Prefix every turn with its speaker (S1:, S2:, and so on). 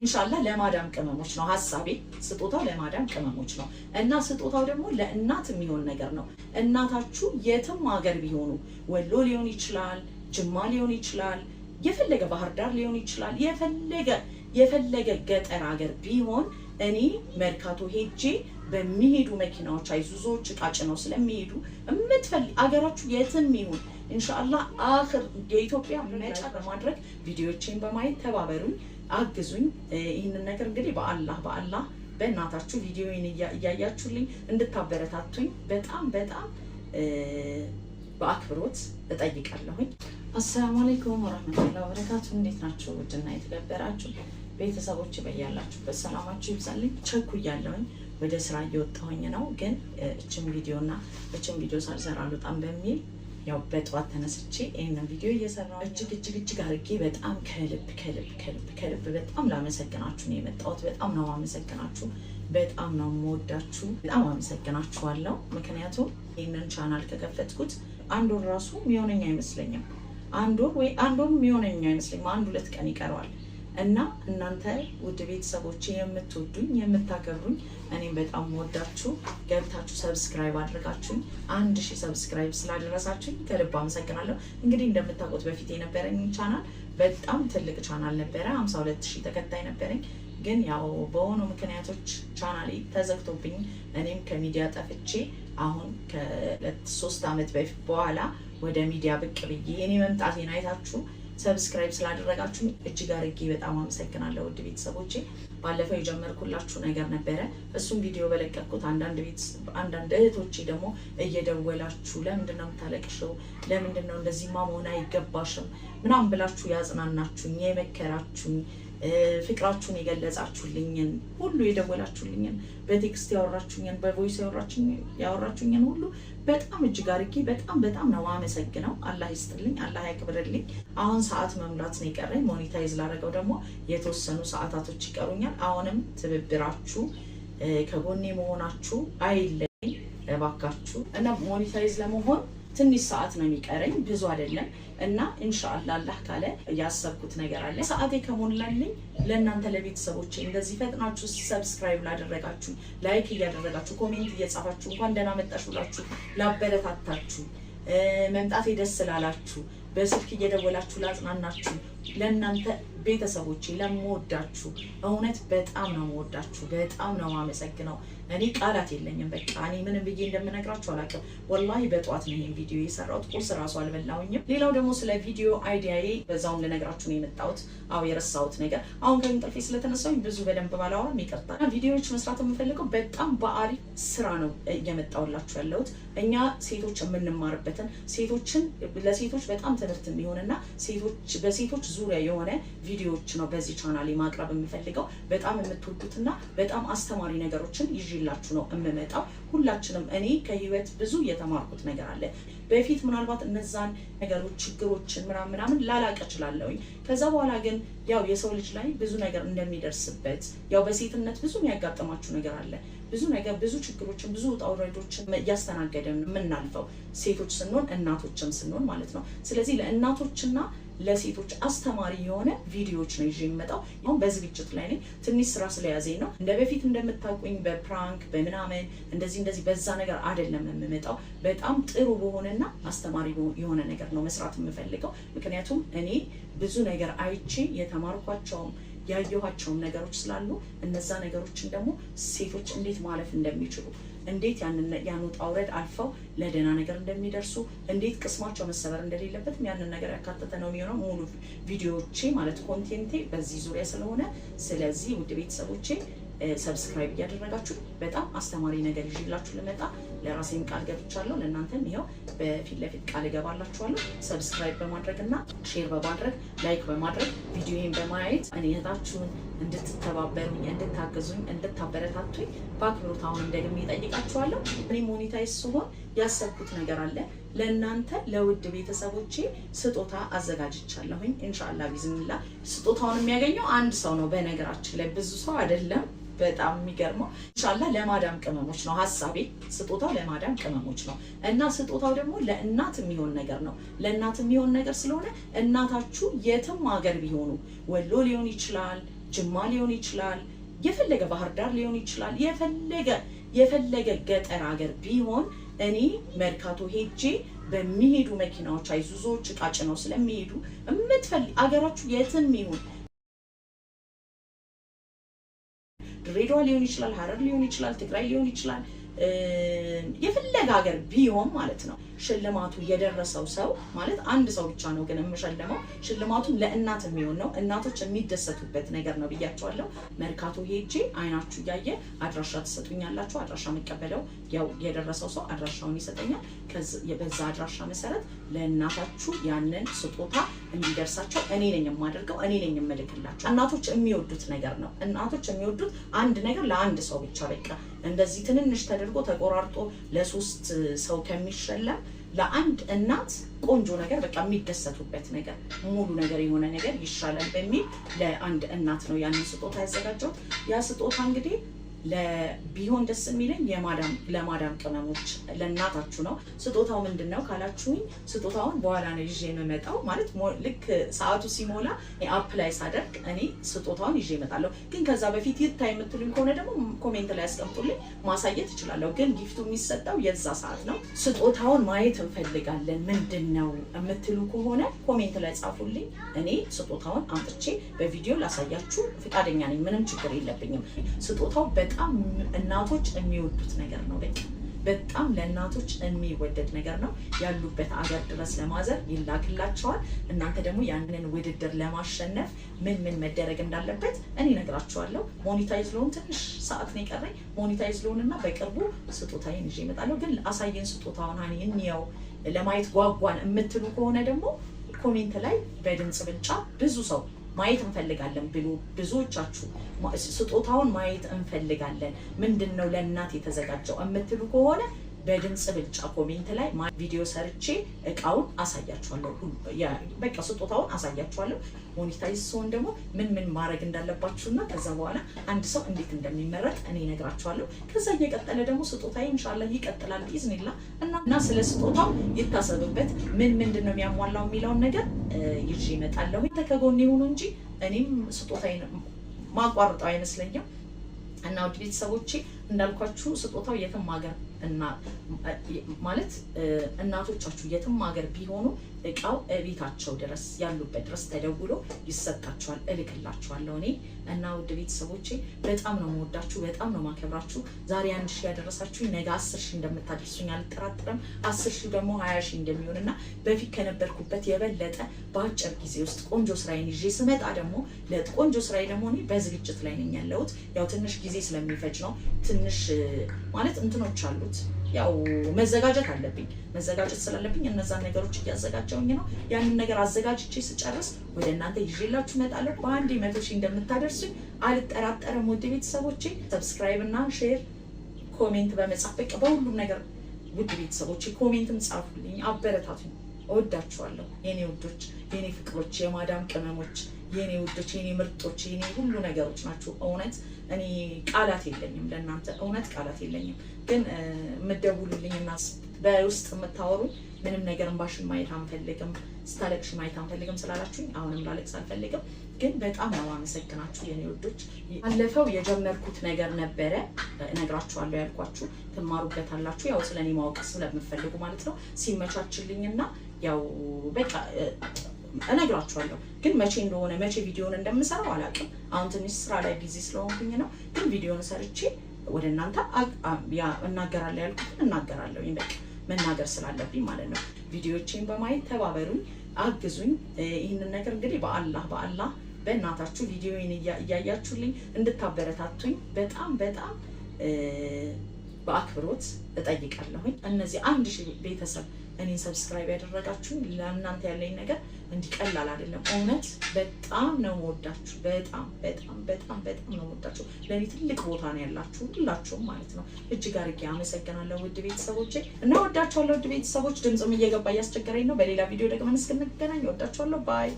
S1: ኢንሻአላህ ለማዳም ቅመሞች ነው ሐሳቤ። ስጦታው ለማዳም ቅመሞች ነው እና ስጦታው ደግሞ ለእናት የሚሆን ነገር ነው። እናታችሁ የትም ሀገር ቢሆኑ ወሎ ሊሆን ይችላል፣ ጅማ ሊሆን ይችላል፣ የፈለገ ባህር ዳር ሊሆን ይችላል፣ የፈለገ ገጠር ሀገር ቢሆን እኔ መርካቶ ሄጄ በሚሄዱ መኪናዎች አይዙዞች እቃ ጭነው ስለሚሄዱ እምትፈልግ አገራችሁ የትም ይሁን ኢንሻአላህ አኺር የኢትዮጵያ መጫ በማድረግ ቪዲዮዎችን በማየት ተባበሩኝ፣ አግዙኝ። ይህንን ነገር እንግዲህ በአላህ በእናታችሁ ቪዲዮውን እያያችሁልኝ እንድታበረታቱኝ በጣም በአክብሮት እጠይቃለሁኝ። አሰላሙ አለይኩም ወራህመቱላሂ ወበረካቱ። እንዴት ናችሁ? ውድና የተከበራችሁ ቤተሰቦች በያላችሁበት ሰላማችሁ ይብዛልኝ። ቸኩያለሁኝ፣ ወደ ስራ እየወጣሁኝ ነው። ግን እችን ቪዲዮ ሳልሰራ አልወጣም በሚል ያው በጠዋት ተነስቼ ይሄንን ቪዲዮ እየሰራሁ እጅግ አድርጌ በጣም ከልብ በጣም ላመሰግናችሁ ነው የመጣሁት። በጣም ነው ማመሰግናችሁ፣ በጣም ነው የምወዳችሁ፣ በጣም አመሰግናችኋለሁ። ምክንያቱም ይሄንን ቻናል ከከፈትኩት አንድ ወር ራሱ የሚሆነኝ አይመስለኝም። አንድ ወር የሚሆነኝ አይመስለኝም። 1-2 ቀን ይቀረዋል። እና እናንተ ውድ ቤተሰቦቼ የምትወዱኝ የምታከብሩኝ እኔም በጣም ወዳችሁ ገብታችሁ ሰብስክራይብ አድርጋችሁኝ 1000 ሰብስክራይብ ስላደረሳችሁኝ ከልብ አመሰግናለሁ። እንግዲህ እንደምታውቁት በፊት የነበረኝ ቻናል በጣም ትልቅ ቻናል ነበረ፣ 52000 ተከታይ ነበረኝ። ግን ያው በሆኑ ምክንያቶች ቻናሌ ተዘግቶብኝ እኔም ከሚዲያ ጠፍቼ አሁን ከ3 ዓመት በኋላ ወደ ሚዲያ ብቅ ብዬ እኔ መምጣቴን አይታችሁ ሰብስክራይብ ስላደረጋችሁ እጅግ አድርጌ በጣም አመሰግናለሁ። ውድ ቤተሰቦቼ ባለፈው የጀመርኩላችሁ ነገር ነበረ። እሱም ቪዲዮ በለቀቅኩት አንዳንድ እህቶቼ ደግሞ እየደወላችሁ ለምንድን ነው የምታለቅሽው? ለምንድን ነው እንደዚህማ መሆን አይገባሽም ምናምን ብላችሁ ያጽናናችሁኝ፣ የመከራችሁኝ፣ ፍቅራችሁን የገለጻችሁልኝን ሁሉ የደወላችሁልኝን፣ በቴክስት ያወራችሁኝን፣ በቮይስ ያወራችሁኝን ሁሉ በጣም እጅግ አድርጌ በጣም ነው አመሰግነው። አላህ ይስጥልኝ፣ አላህ ያክብርልኝ። አሁን ሰዓት መሙላት ነው የቀረኝ። ሞኔታይዝ ላደረገው ደግሞ የተወሰኑ ሰዓታቶች ይቀሩኛል። አሁንም ትብብራችሁ ከጎኔ መሆናችሁ አይለኝ እባካችሁ እና ሞኔታይዝ ለመሆን ትንሽ ሰዓት ነው የሚቀረኝ፣ ብዙ አይደለም። እና ኢንሻአላህ አላህ ካለ ያሰብኩት ነገር አለ። ሰዓቴ ከሞላልኝ ለእናንተ ለቤተሰቦቼ እንደዚህ ፈጥናችሁ ሰብስክራይብ ላደረጋችሁ፣ ላይክ እያደረጋችሁ፣ ኮሜንት እየጻፋችሁ እንኳን ደህና መጣሽ ብላችሁ ላበረታታችሁ፣ መምጣቴ ደስ ላላችሁ፣ በስልክ እየደወላችሁ ላጽናናችሁ ለእናንተ ቤተሰቦቼ ለምወዳችሁ እውነት በጣም ነው የምወዳችሁ፣ በጣም ነው የማመሰግነው። እኔ ቃላት የለኝም። በቃ እኔ ምንም ብዬ እንደምነግራችሁ አላውቅም። ወላሂ በጠዋት ነው ይሄን ቪዲዮ የሰራሁት፣ ቁርስ ራሱ አልበላሁኝም። ሌላው ደግሞ ስለ ቪዲዮ አይዲያዬ በዛውም ልነግራችሁ ነው የመጣሁት። የረሳሁት ነገር አሁን ከእንቅልፌ ስለተነሳሁኝ ብዙ በደንብ ባላወራም ይቅርታ። ቪዲዮዎች መስራት የምፈልገው በጣም በአሪፍ ስራ ነው እየመጣሁላችሁ ያለሁት። እኛ ሴቶች የምንማርበትን ለሴቶች በጣም ትምህርት የሚሆንና በሴቶች ዙሪያ የሆነ ቪዲዮዎች ነው በዚህ ቻናል ማቅረብ የምፈልገው። በጣም የምትወዱትና በጣም አስተማሪ ነገሮችን ይዤላችሁ ነው የምመጣው። ሁላችንም እኔ ከህይወት ብዙ የተማርኩት ነገር አለ። በፊት ምናልባት እነዛን ነገሮች ችግሮችን ምናምን ላላቅ እችላለሁኝ። ከዛ በኋላ ግን ያው የሰው ልጅ ላይ ብዙ ነገር እንደሚደርስበት ያው በሴትነት ብዙ የሚያጋጥማችሁ ነገር አለ። ብዙ ችግሮችን ብዙ ውጣ ውረዶችን እያስተናገደን የምናልፈው ሴቶች ስንሆን እናቶችም ስንሆን ማለት ነው። ስለዚህ ለእናቶችና ለሴቶች አስተማሪ የሆነ ቪዲዮዎች ነው ይዤ የምመጣው። አሁን በዝግጅት ላይ ነኝ። ትንሽ ስራ ስለያዘኝ ነው። እንደ በፊት እንደምታውቁኝ በፕራንክ በምናምን እንደዚህ በዛ ነገር አይደለም የምመጣው። በጣም ጥሩ በሆነና አስተማሪ የሆነ ነገር ነው መስራት የምፈልገው። ምክንያቱም እኔ ብዙ ነገር አይቼ የተማርኳቸውም ያየኋቸውም ነገሮች ስላሉ እነዛ ነገሮችን ደግሞ ሴቶች እንዴት ማለፍ እንደሚችሉ፣ እንዴት ያን ውጣ ውረድ አልፈው ለደህና ነገር እንደሚደርሱ፣ እንዴት ቅስማቸው መሰበር እንደሌለበት ያንን ነገር ያካተተ ነው የሚሆነው ሙሉ ቪዲዮዎቼ ማለት ኮንቴንቴ በዚህ ዙሪያ ስለሆነ። ስለዚህ ውድ ቤተሰቦቼ ሰብስክራይብ እያደረጋችሁ በጣም አስተማሪ ነገር ይዤላችሁ ልመጣ ለራሴን ቃል ገብቻለሁ። ለእናንተም ይኸው በፊት ለፊት ቃል እገባላችኋለሁ። ሰብስክራይብ በማድረግና ሼር በማድረግ ላይክ በማድረግ ቪዲዮዬን በማየት እኔ እህታችሁን እንድትተባበሩኝ፣ እንድታገዙኝ፣ እንድታበረታቱኝ በአክብሮት አሁንም ደግሜ እጠይቃችኋለሁ። እኔ ሞኔታይዝ ስሆን ያሰብኩት ነገር አለ። ለእናንተ ለውድ ቤተሰቦቼ ስጦታ አዘጋጅቻለሁኝ። ኢንሻአላህ ቢዝኒላህ ስጦታውን የሚያገኘው አንድ ሰው ነው። በነገራችን ላይ ብዙ ሰው አይደለም። በጣም የሚገርመው ኢንሻአላህ ለማዳም ቅመሞች ነው ሐሳቤ። ስጦታው ለማዳም ቅመሞች ነው እና ስጦታው ደግሞ ለእናት የሚሆን ነገር ነው። ለእናት የሚሆን ነገር ስለሆነ እናታችሁ የትም ሀገር ቢሆኑ ወሎ ሊሆን ይችላል፣ ጅማ ሊሆን ይችላል፣ የፈለገ ባህር ዳር ሊሆን ይችላል፣ የፈለገ ገጠር ሀገር ቢሆን እኔ መርካቶ ሄጄ በሚሄዱ መኪናዎች አይሱዞች ዕቃ ጭነው ስለሚሄዱ አገራችሁ የትም ይሁን ድሬዳዋ ሊሆን ይችላል፣ ሀረር ሊሆን ይችላል፣ ትግራይ ሊሆን ይችላል፣ የፈለገ ሀገር ቢሆን ማለት ነው ሽልማቱ የደረሰው ሰው ማለት አንድ ሰው ብቻ ነው ግን የምሸልመው። ሽልማቱም ለእናት የሚሆን ነው፣ እናቶች የሚደሰቱበት ነገር ነው ብያቸዋለሁ። መርካቶ ሄጄ አይናችሁ እያየ አድራሻ ትሰጡኛላችሁ። አድራሻ የሚቀበለው ያው የደረሰው ሰው አድራሻውን ይሰጠኛል። በዛ አድራሻ መሰረት ለእናታችሁ ያንን ስጦታ እንዲደርሳቸው እኔ ነኝ የማደርገው፣ እኔ ነኝ የምልክላቸው። እናቶች የሚወዱት ነገር ነው። እናቶች የሚወዱት አንድ ነገር ለአንድ ሰው ብቻ በቃ እንደዚህ ትንንሽ ተደርጎ ተቆራርጦ ለሶስት ሰው ከሚሸለም ለአንድ እናት ቆንጆ ነገር በቃ የሚደሰቱበት ነገር ሙሉ ነገር የሆነ ነገር ይሻላል በሚል ለአንድ እናት ነው ያንን ስጦታ ያዘጋጀሁት። ያ ስጦታ እንግዲህ ቢሆን ደስ የሚለኝ ለማዳም ቅመሞች ለእናታችሁ ነው። ስጦታው ምንድነው ካላችሁኝ ስጦታውን በኋላ ነው ይዤ የምመጣው። ማለት ልክ ሰዓቱ ሲሞላ አፕላይ ሳደርግ እኔ ስጦታውን ይዤ እመጣለሁ። ግን ከዛ በፊት ይታይ የምትሉኝ ከሆነ ደግሞ ኮሜንት ላይ ያስቀምጡልኝ፣ ማሳየት እችላለሁ። ግን ጊፍቱ የሚሰጠው የዛ ሰዓት ነው። ስጦታውን ማየት እንፈልጋለን ምንድነው የምትሉ ከሆነ ኮሜንት ላይ ጻፉልኝ። እኔ ስጦታውን አምጥቼ በቪዲዮ ላሳያችሁ ፈቃደኛ ነኝ። ምንም ችግር የለብኝም። ስጦታው በጣም እናቶች የሚወዱት ነገር ነው። በጣም ለእናቶች የሚወደድ ነገር ነው። ያሉበት አገር ድረስ ለማዘር ይላክላቸዋል። እናንተ ደግሞ ያንን ውድድር ለማሸነፍ ምን መደረግ እንዳለበት እኔ እነግራችኋለሁ። ሞኒታይዝ ለሆን ትንሽ ሰዓት ነው የቀረኝ። ሞኒታይዝ ለሆንና በቅርቡ ስጦታዬን ይዤ እመጣለሁ። ግን አሳየን ስጦታውን እንየው ለማየት ጓጓን የምትሉ ከሆነ ደግሞ ኮሜንት ላይ በድምጽ ብልጫ ብዙ ሰው ማየት እንፈልጋለን ብሎ ብዙዎቻችሁ ስጦታውን ማየት እንፈልጋለን ምንድነው ለእናት የተዘጋጀው የምትሉ ከሆነ በድምጽ ብልጫ ኮሜንት ላይ ቪዲዮ ሰርቼ እቃውን አሳያችኋለሁ። በቃ ስጦታውን አሳያችኋለሁ። ሞኒታይዝ ሲሆን ደግሞ ምን ማድረግ እንዳለባችሁና ከዛ በኋላ አንድ ሰው እንዴት እንደሚመረጥ እኔ እነግራችኋለሁ። ከዛ እየቀጠለ ደግሞ ስጦታዬ ኢንሻአላህ ይቀጥላል ቢዝኒላ እና ስለ ስጦታው ይታሰብበት ምንድነው የሚያሟላው የሚለውን ነገር ይዤ እመጣለሁ። ከጎኔ ይሁኑ እንጂ እኔም ስጦታዬን ማቋረጠው አይመስለኝም። እና ውድ ቤተሰቦቼ እንዳልኳችሁ ስጦታው የትም ሀገር ማለት እናቶቻችሁ የትም ሀገር ቢሆኑ እቃው ቤታቸው ድረስ ያሉበት ድረስ ተደውሎ ይሰጣቸዋል፣ እልክላችኋለሁ እኔ። እና ውድ ቤተሰቦቼ በጣም ነው የምወዳችሁ፣ በጣም ነው የማከብራችሁ። ዛሬ 1000 ያደረሳችሁኝ ነገ 10000 እንደምታደርሱኝ አልጠራጠርም። 10000 ደግሞ 20000 እንደሚሆንና በፊት ከነበርኩበት የበለጠ በአጭር ጊዜ ውስጥ ቆንጆ ስራዬን ይዤ ስመጣ ደግሞ ለቆንጆ ስራዬ ደግሞ እኔ በዝግጅት ላይ ነኝ ያለሁት። ያው ትንሽ ጊዜ ስለሚፈጅ ነው። ትንሽ ማለት እንትኖች አሉት፣ ያው መዘጋጀት አለብኝ። መዘጋጀት ስላለብኝ እነዛን ነገሮች እያዘጋጀውኝ ነው። ያንን ነገር አዘጋጅቼ ስጨርስ ወደ እናንተ ይዤላችሁ እመጣለሁ። በአንዴ 100,000 እንደምታደርሱኝ አልጠራጠርም። ውድ ቤተሰቦቼ ሰብስክራይብ እና ሼር ኮሜንት በመጻፍ በቃ በሁሉም ነገር ውድ ቤተሰቦቼ ኮሜንትም ጻፉልኝ፣ አበረታቱኝ። እወዳችኋለሁ የኔ ውዶች፣ የኔ ፍቅሮች፣ የማዳም ቅመሞች፣ የኔ ውዶች፣ የኔ ምርጦች፣ የኔ ሁሉ ነገሮች ናችሁ። እውነት እኔ ቃላት የለኝም ለእናንተ፣ እውነት ቃላት የለኝም። ግን የምትደውሉልኝና በውስጥ የምታወሩኝ ምንም ነገር እንባሽን ማየት አንፈልግም፣ ስታለቅሽ ማየት አንፈልግም ስላላችሁኝ አሁንም ላለቅስ አልፈልግም። ግን በጣም ነው አመሰግናችሁ የኔ ውዶች። አለፈው የጀመርኩት ነገር ነበረ እነግራችኋለሁ ያልኳችሁ ትማሩበታላችሁ። ያው ስለኔ ማወቅ ስለምፈልጉ ማለት ነው። ሲመቻችልኝና ያው በቃ እነግራችኋለሁ። ግን መቼ እንደሆነ መቼ ቪዲዮን እንደምሰራው አላውቅም። አሁን ትንሽ ስራ ላይ ቢዚ ስለሆንኩኝ ነው። ግን ቪዲዮን ሰርቼ ወደ እናንተ እናገራለሁ ያልኩትን እናገራለሁ። በቃ መናገር ስላለብኝ ማለት ነው። ቪዲዮዎቼን በማየት ተባበሩኝ፣ አግዙኝ። ይህንን ነገር እንግዲህ በአላህ በእናታችሁ ቪዲዮን እያያችሁልኝ እንድታበረታቱኝ በጣም በአክብሮት እጠይቃለሁኝ። እነዚህ 1000 ቤተሰብ እኔን ሰብስክራይብ ያደረጋችሁኝ ለእናንተ ያለኝ ነገር እንዲቀላል አይደለም። እውነት በጣም ነው የምወዳችሁ፣ በጣም ነው የምወዳችሁ። ለእኔ ትልቅ ቦታ ነው ያላችሁ ሁላችሁም ማለት ነው። እጅግ አድርጌ አመሰግናለሁ ውድ ቤተሰቦቼ እና ወዳችኋለሁ ውድ ቤተሰቦች። ድምፅም እየገባ እያስቸገረኝ ነው። በሌላ ቪዲዮ ደግመን እስክንገናኝ ወዳችኋለሁ። ባይ